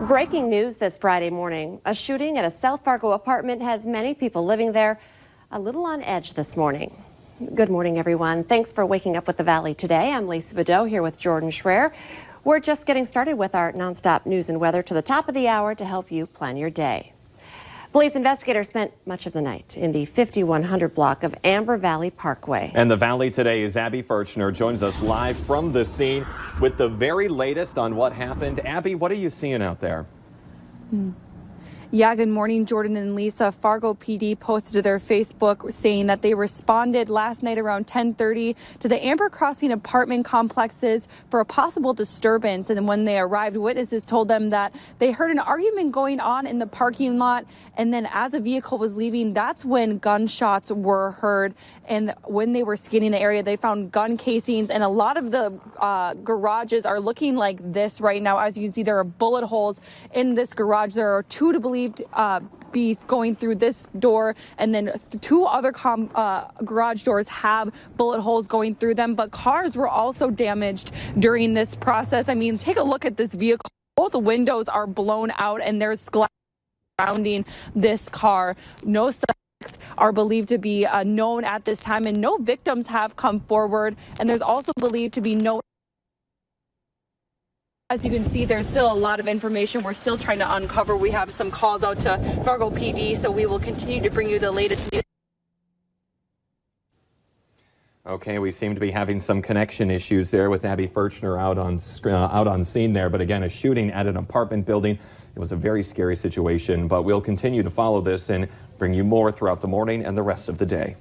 Breaking news this Friday morning. A shooting at a South Fargo apartment has many people living there a little on edge this morning. Good morning, everyone. Thanks for waking up with the Valley today. I'm Lisa Bedeau here with Jordan Schreier. We're just getting started with our nonstop news and weather to the top of the hour to help you plan your day. Police investigators spent much of the night in the 5100 block of Amber Valley Parkway. And the Valley today is Abby Furchner joins us live from the scene with the very latest on what happened. Abby, what are you seeing out there? Yeah, good morning, Jordan and Lisa. Fargo PD posted to their Facebook saying that they responded last night around 10:30 to the Amber Crossing apartment complexes for a possible disturbance. And then when they arrived, witnesses told them that they heard an argument going on in the parking lot. And then as a vehicle was leaving, that's when gunshots were heard. And when they were scanning the area, they found gun casings. And a lot of the garages are looking like this right now. As you can see, there are bullet holes in this garage. There are two to believe be going through this door, and then two other garage doors have bullet holes going through them, but cars were also damaged during this process. I mean, take a look at this vehicle. Both the windows are blown out and there's glass surrounding this car. No suspects are believed to be known at this time, and no victims have come forward, and there's also believed to be no. As you can see, there's still a lot of information we're still trying to uncover. We have some calls out to Fargo PD, so we will continue to bring you the latest news. Okay, we seem to be having some connection issues there with Abby Furchner out on scene there. But again, a shooting at an apartment building. It was a very scary situation, but we'll continue to follow this and bring you more throughout the morning and the rest of the day.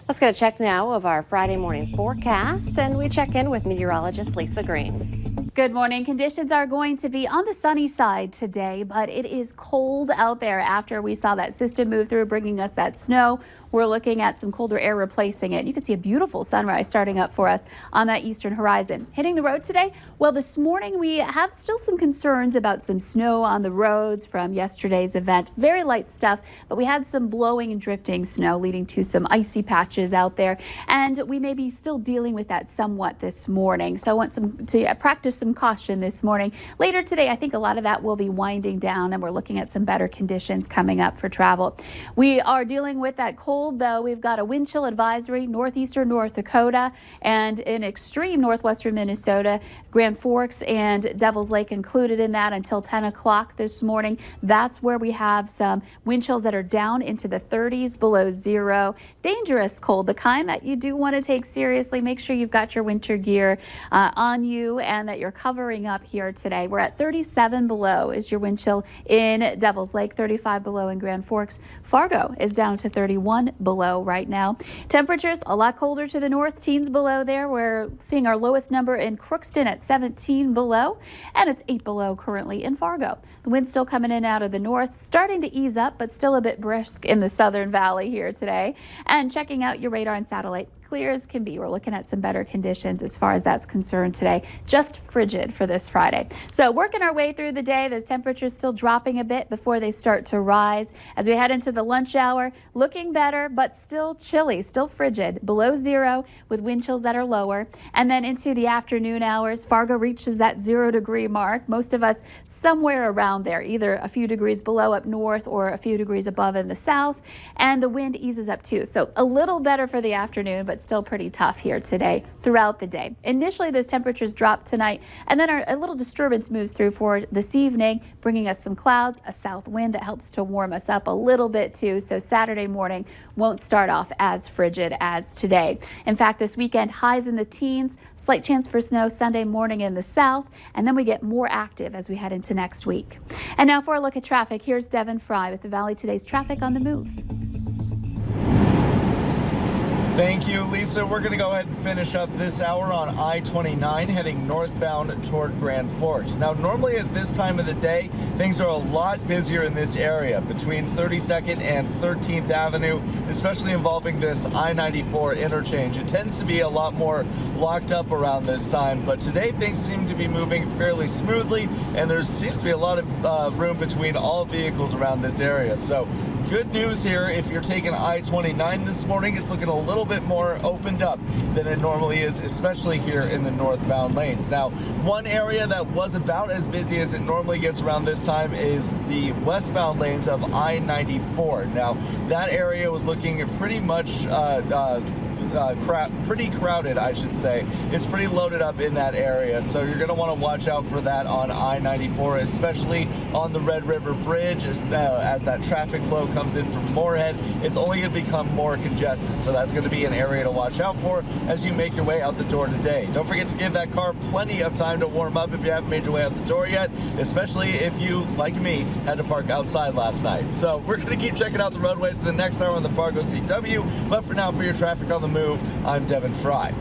Let's get a check now of our Friday morning forecast, and we check in with meteorologist Lisa Green. Good morning. Conditions are going to be on the sunny side today, but it is cold out there after we saw that system move through, bringing us that snow. We're looking at some colder air replacing it. You can see a beautiful sunrise starting up for us on that eastern horizon. Hitting the road today? Well, this morning we have still some concerns about some snow on the roads from yesterday's event. Very light stuff, but we had some blowing and drifting snow leading to some icy patches out there, and we may be still dealing with that somewhat this morning. So I want to practice some caution this morning. Later today, I think a lot of that will be winding down, and we're looking at some better conditions coming up for travel. We are dealing with that cold, though. We've got a wind chill advisory, northeastern North Dakota, and in extreme northwestern Minnesota, Grand Forks and Devil's Lake included in that until 10 o'clock this morning. That's where we have some wind chills that are down into the 30s, below zero. Dangerous cold, the kind that you do want to take seriously. Make sure you've got your winter gear on you and that you're covering up here today. We're at 37 below is your wind chill in Devil's Lake, 35 below in Grand Forks. Fargo is down to 31 below right now. Temperatures a lot colder to the north, teens below there. We're seeing our lowest number in Crookston at 17 below, and it's 8 below currently in Fargo. The wind's still coming in out of the north, starting to ease up, but still a bit brisk in the southern valley here today. And checking out your radar and satellite, clear as can be. We're looking at some better conditions as far as that's concerned today. Just frigid for this Friday. So working our way through the day, those temperatures still dropping a bit before they start to rise. As we head into the lunch hour, looking better, but still chilly, still frigid, below zero with wind chills that are lower. And then into the afternoon hours, Fargo reaches that 0 degree mark. Most of us somewhere around there, either a few degrees below up north or a few degrees above in the south. And the wind eases up too. So a little better for the afternoon, but still pretty tough here today throughout the day. Initially, those temperatures drop tonight, and then a little disturbance moves through for this evening, bringing us some clouds, a south wind that helps to warm us up a little bit too. So Saturday morning won't start off as frigid as today. In fact, this weekend, highs in the teens, slight chance for snow Sunday morning in the south, and then we get more active as we head into next week. And now for a look at traffic, here's Devin Fry with the Valley Today's Traffic on the Move. Thank you, Lisa. We're going to go ahead and finish up this hour on I-29 heading northbound toward Grand Forks. Now, normally at this time of the day, things are a lot busier in this area between 32nd and 13th Avenue, especially involving this I-94 interchange. It tends to be a lot more locked up around this time, but today things seem to be moving fairly smoothly, and there seems to be a lot of room between all vehicles around this area. So good news here. If you're taking I-29 this morning, it's looking a little bit more opened up than it normally is, especially here in the northbound lanes. Now, one area that was about as busy as it normally gets around this time is the westbound lanes of I-94. Now, that area was looking pretty much pretty crowded, I should say. It's pretty loaded up in that area, so you're going to want to watch out for that on I-94, especially on the Red River Bridge as that traffic flow comes in from Moorhead. It's only going to become more congested, so that's going to be an area to watch out for as you make your way out the door today. Don't forget to give that car plenty of time to warm up if you haven't made your way out the door yet, especially if you, like me, had to park outside last night. So we're going to keep checking out the roadways in the next hour on the Fargo CW, but for now, for your traffic on the move, I'm Devin Fry.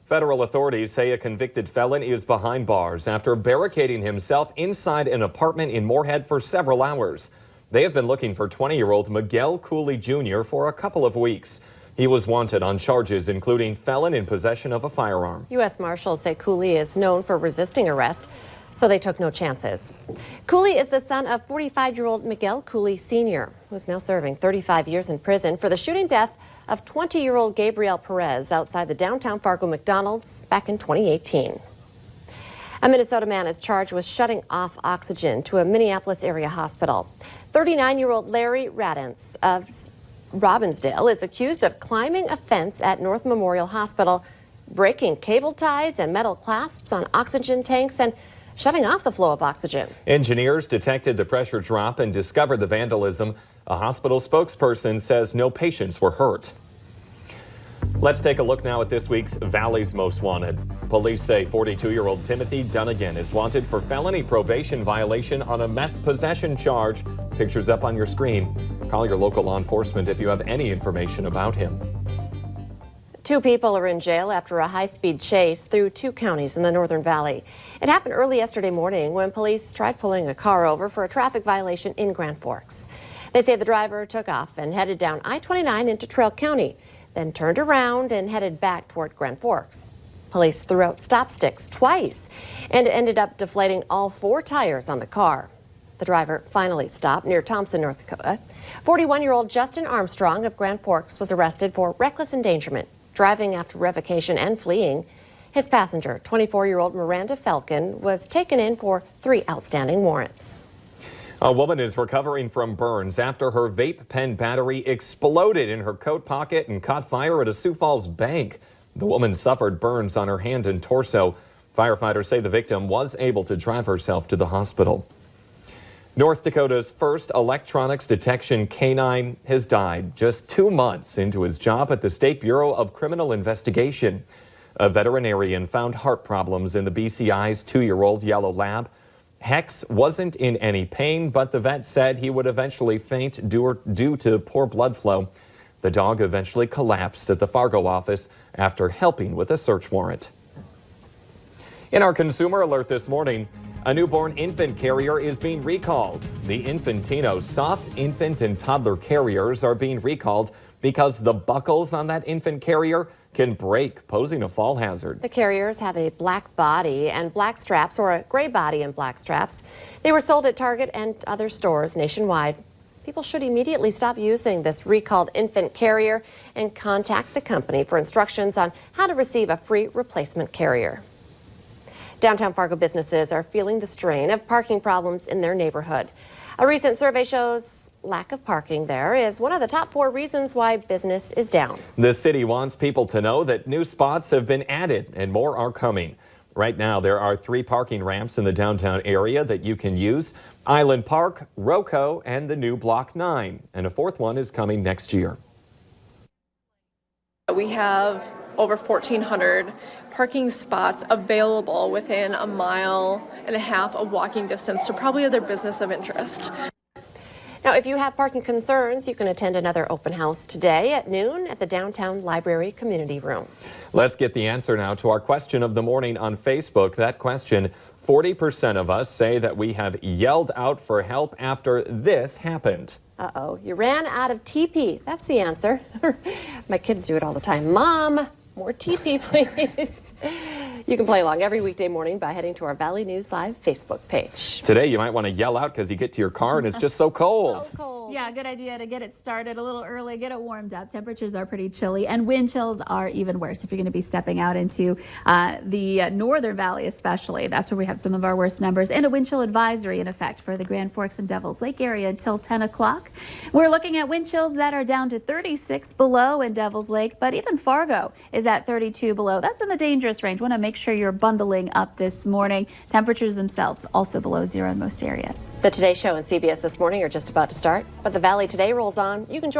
Federal authorities say a convicted felon is behind bars after barricading himself inside an apartment in Moorhead for several hours. They have been looking for 20-year-old Miguel Cooley Jr. for a couple of weeks. He was wanted on charges including felon in possession of a firearm. U.S. Marshals say Cooley is known for resisting arrest, so they took no chances. Cooley is the son of 45-year-old Miguel Cooley Sr., who's now serving 35 years in prison for the shooting death of 20-year-old Gabriel Perez outside the downtown Fargo McDonald's back in 2018. A Minnesota man is charged with shutting off oxygen to a Minneapolis area hospital. 39-year-old Larry Radens of Robbinsdale is accused of climbing a fence at North Memorial Hospital, breaking cable ties and metal clasps on oxygen tanks, and shutting off the flow of oxygen. Engineers detected the pressure drop and discovered the vandalism. A hospital spokesperson says no patients were hurt. Let's take a look now at this week's Valley's Most Wanted. Police say 42-year-old Timothy Dunnigan is wanted for felony probation violation on a meth possession charge. Pictures up on your screen. Call your local law enforcement if you have any information about him. 2 people are in jail after a high-speed chase through 2 counties in the Northern Valley. It happened early yesterday morning when police tried pulling a car over for a traffic violation in Grand Forks. They say the driver took off and headed down I-29 into Trail County, then turned around and headed back toward Grand Forks. Police threw out stop sticks twice and ended up deflating all 4 tires on the car. The driver finally stopped near Thompson, North Dakota. 41-year-old Justin Armstrong of Grand Forks was arrested for reckless endangerment, driving after revocation and fleeing. His passenger, 24-year-old Miranda Falcon, was taken in for 3 outstanding warrants. A woman is recovering from burns after her vape pen battery exploded in her coat pocket and caught fire at a Sioux Falls bank. The woman suffered burns on her hand and torso. Firefighters say the victim was able to drive herself to the hospital. North Dakota's first electronics detection canine has died just 2 months into his job at the State Bureau of Criminal Investigation. A veterinarian found heart problems in the BCI's 2-year-old yellow lab. Hex wasn't in any pain, but the vet said he would eventually faint due to poor blood flow. The dog eventually collapsed at the Fargo office after helping with a search warrant. In our consumer alert this morning, a newborn infant carrier is being recalled. The Infantino soft infant and toddler carriers are being recalled because the buckles on that infant carrier can break, posing a fall hazard. The carriers have a black body and black straps, or a gray body and black straps. They were sold at Target and other stores nationwide. People should immediately stop using this recalled infant carrier and contact the company for instructions on how to receive a free replacement carrier. Downtown Fargo businesses are feeling the strain of parking problems in their neighborhood. A recent survey shows lack of parking there is one of the top 4 reasons why business is down. The city wants people to know that new spots have been added and more are coming. Right now, there are 3 parking ramps in the downtown area that you can use: Island Park, Roco, and the new Block 9. And a 4th one is coming next year. We have over 1,400 parking spots available within 1.5 miles of walking distance to probably other business of interest. Now, if you have parking concerns, you can attend another open house today at noon at the Downtown Library Community Room. Let's get the answer now to our question of the morning on Facebook. That question, 40% of us say that we have yelled out for help after this happened. Uh-oh, you ran out of TP. That's the answer. My kids do it all the time. Mom, more TP, please. You can play along every weekday morning by heading to our Valley News Live Facebook page. Today, you might want to yell out because you get to your car and it's just so cold. So cold. Yeah, good idea to get it started a little early, get it warmed up. Temperatures are pretty chilly, and wind chills are even worse if you're going to be stepping out into the northern valley especially. That's where we have some of our worst numbers, and a wind chill advisory in effect for the Grand Forks and Devil's Lake area until 10 o'clock. We're looking at wind chills that are down to 36 below in Devil's Lake, but even Fargo is at 32 below. That's in the dangerous range. Want to make sure you're bundling up this morning. Temperatures themselves also below zero in most areas. The Today Show and CBS This Morning are just about to start, but the Valley Today rolls on. You can join